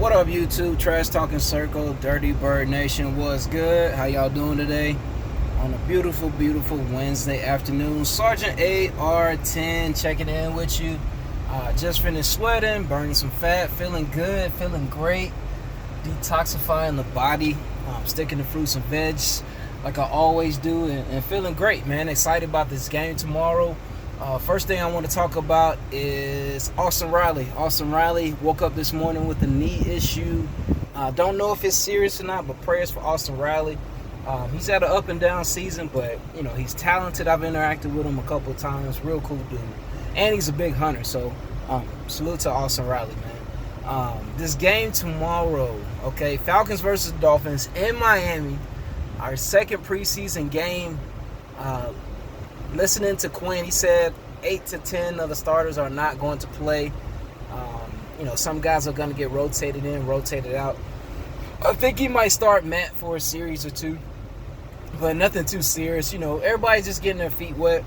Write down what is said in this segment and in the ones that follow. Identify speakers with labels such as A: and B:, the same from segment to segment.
A: What up, YouTube? Trash Talking Circle, Dirty Bird Nation, what's good? How y'all doing today? On a beautiful, beautiful Wednesday afternoon. Sergeant AR10 checking in with you. Just finished sweating, burning some fat, feeling good, feeling great, detoxifying the body, sticking to fruits and veg like I always do, and feeling great, man. Excited about this game tomorrow. First thing I want to talk about is Austin Riley. Austin Riley woke up this morning with a knee issue. Don't know if it's serious or not, but prayers for Austin Riley. He's had an up and down season, but he's talented. I've interacted with him a couple of times. Real cool dude, and he's a big hunter. So salute to Austin Riley, man. This game tomorrow, okay? Falcons versus Dolphins in Miami. Our second preseason game. Listening to Quinn, he said 8 to 10 of the starters are not going to play. Some guys are going to get rotated in, rotated out. I think he might start Matt for a series or two, but nothing too serious. Everybody's just getting their feet wet,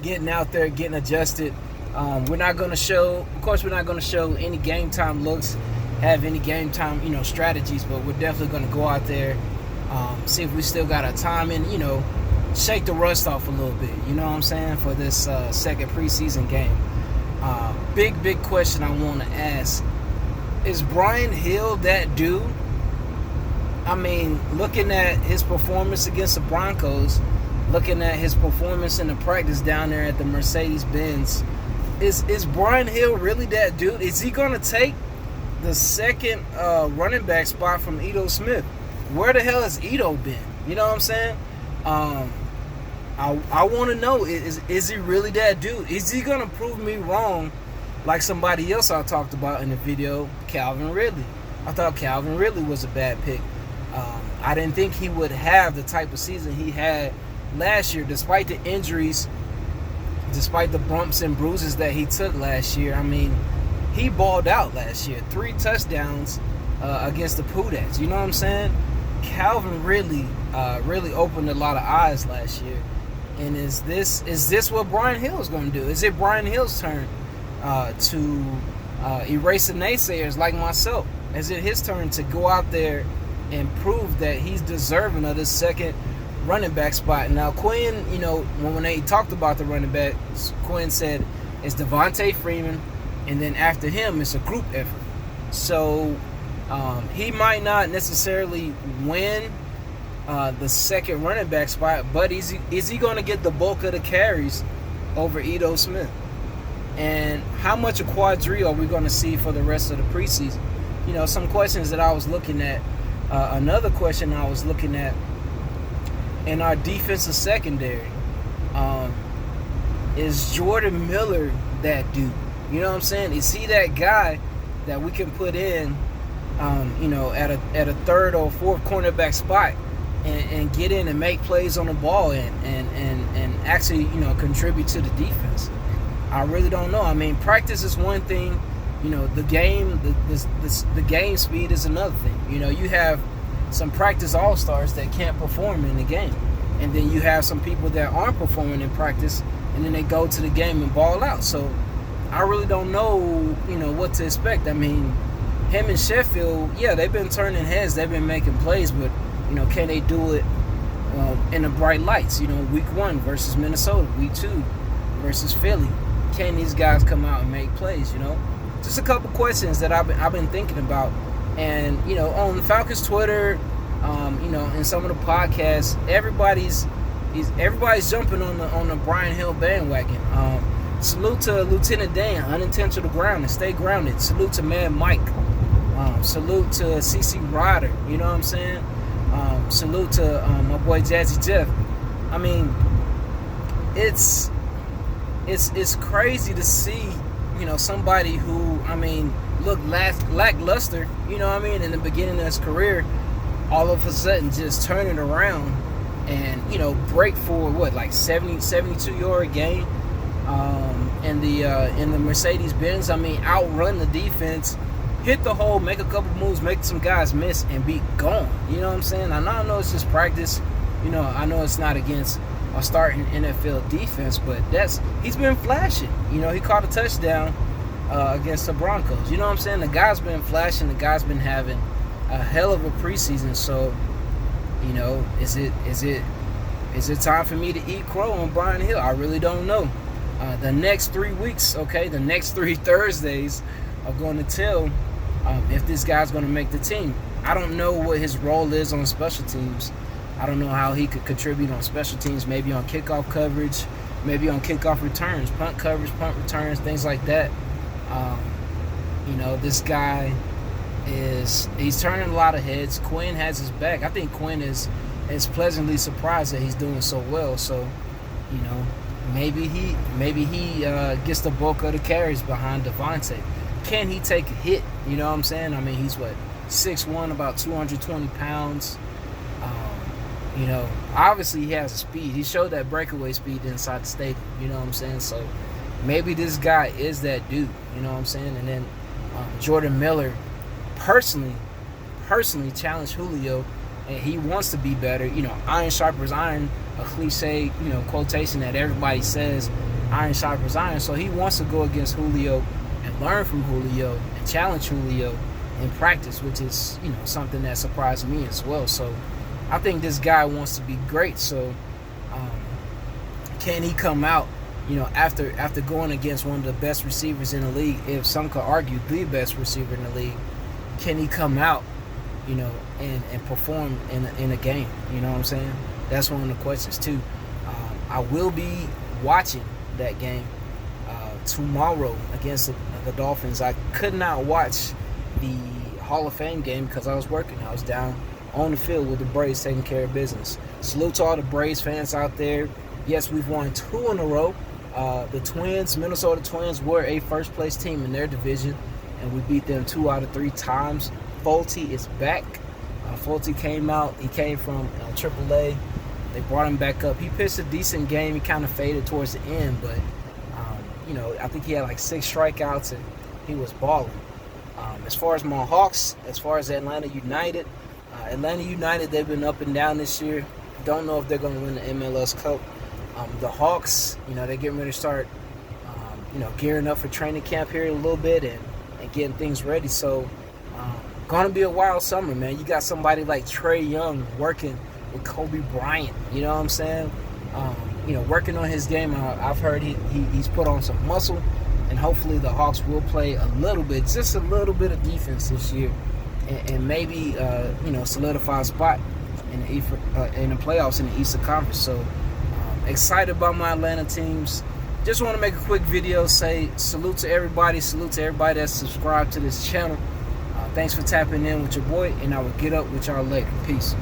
A: getting out there, getting adjusted. We're not going to show, of course, we're not going to show any game time looks, have any game time, strategies, but we're definitely going to go out there, see if we still got our time in, shake the rust off a little bit, you know what I'm saying, for this second preseason game. Big question I want to ask, is Brian Hill that dude? I mean, looking at his performance against the Broncos, looking at his performance in the practice down there at the Mercedes-Benz, is Brian Hill really that dude? Is he going to take the second running back spot from Ito Smith? Where the hell has Ito been? You know what I'm saying? I want to know, is he really that dude? Is he going to prove me wrong like somebody else I talked about in the video, Calvin Ridley? I thought Calvin Ridley was a bad pick. I didn't think he would have the type of season he had last year, despite the injuries, despite the bumps and bruises that he took last year. I mean, he balled out last year. 3 touchdowns against the Poodats. You know what I'm saying? Calvin Ridley really opened a lot of eyes last year. And is this what Brian Hill is going to do? Is it Brian Hill's turn to erase the naysayers like myself? Is it his turn to go out there and prove that he's deserving of this second running back spot? Now, Quinn, when they talked about the running backs, Quinn said it's Devontae Freeman, and then after him, it's a group effort. So he might not necessarily win the second running back spot, but is he going to get the bulk of the carries over Ito Smith? And how much of Quadri are we going to see for the rest of the preseason? Some questions that I was looking at. Another question I was looking at in our defensive secondary, is Jordan Miller that dude? You know what I'm saying? Is he that guy that we can put in, at a third or fourth cornerback spot and get in and make plays on the ball and actually, contribute to the defense? I really don't know. I mean, practice is one thing. The game, the game speed is another thing. You have some practice all-stars that can't perform in the game. And then you have some people that aren't performing in practice, and then they go to the game and ball out. So I really don't know, what to expect. I mean, him and Sheffield, yeah, they've been turning heads. They've been making plays, but, can they do it in the bright lights? Week 1 versus Minnesota, week 2 versus Philly. Can these guys come out and make plays, Just a couple questions that I've been thinking about. And, on the Falcons Twitter, in some of the podcasts, everybody's jumping on the Brian Hill bandwagon. Salute to Lieutenant Dan, unintentional grounding, stay grounded. Salute to Mad Mike. Salute to CC Ryder, you know what I'm saying? Salute to my boy Jazzy Jeff. I mean, it's crazy to see, somebody who, looked lackluster, in the beginning of his career, all of a sudden just turn it around and, break for like 72-yard gain in the Mercedes-Benz. Outrun the defense, hit the hole, make a couple moves, make some guys miss, and be gone. You know what I'm saying? I know it's just practice. I know it's not against a starting NFL defense, but he's been flashing. He caught a touchdown against the Broncos. You know what I'm saying? The guy's been flashing. The guy's been having a hell of a preseason. So, you know, is it time for me to eat crow on Brian Hill? I really don't know. The next 3 weeks, okay, the next 3 Thursdays are going to tell if this guy's going to make the team. I don't know what his role is on special teams. I don't know how he could contribute on special teams, maybe on kickoff coverage, maybe on kickoff returns, punt coverage, punt returns, things like that. You know, this guy he's turning a lot of heads. Quinn has his back. I think Quinn is pleasantly surprised that he's doing so well. So, you know, maybe he gets the bulk of the carries behind Devontae. Can he take a hit? You know what I'm saying? I mean, he's 6'1", about 220 pounds. You know, obviously he has a speed. He showed that breakaway speed inside the stadium. You know what I'm saying? So maybe this guy is that dude. You know what I'm saying? And then Jordan Miller personally challenged Julio, and he wants to be better. You know, iron sharpens iron, a cliche, you know, quotation that everybody says, iron sharpens iron. So he wants to go against Julio and learn from Julio and challenge Julio in practice, which is, you know, something that surprised me as well. So I think this guy wants to be great. So can he come out, you know, after going against one of the best receivers in the league, if some could argue the best receiver in the league, can he come out, you know, and perform in a game? You know what I'm saying? That's one of the questions too. I will be watching that game tomorrow against the Dolphins. I could not watch the Hall of Fame game because I was working. I was down on the field with the Braves taking care of business. Salute to all the Braves fans out there. Yes, we've won 2 in a row. The Twins, Minnesota Twins, were a first-place team in their division, and we beat them 2 out of 3 times. Folty is back. Folty came out. He came from AAA. They brought him back up. He pitched a decent game. He kind of faded towards the end, but, you know, I think he had like 6 strikeouts, and he was balling. As far as my Hawks, as far as Atlanta United, they've been up and down this year. Don't know if they're going to win the MLS Cup. The Hawks, you know, they're getting ready to start, you know, gearing up for training camp here a little bit and getting things ready. So, going to be a wild summer, man. You got somebody like Trae Young working with Kobe Bryant. You know what I'm saying? You know, working on his game. I've heard he's put on some muscle, and hopefully the Hawks will play a little bit, just a little bit of defense this year, and maybe you know, solidify a spot in the playoffs in the Eastern Conference. So excited about my Atlanta teams. Just want to make a quick video, say salute to everybody that's subscribed to this channel. Thanks for tapping in with your boy, and I will get up with y'all later. Peace.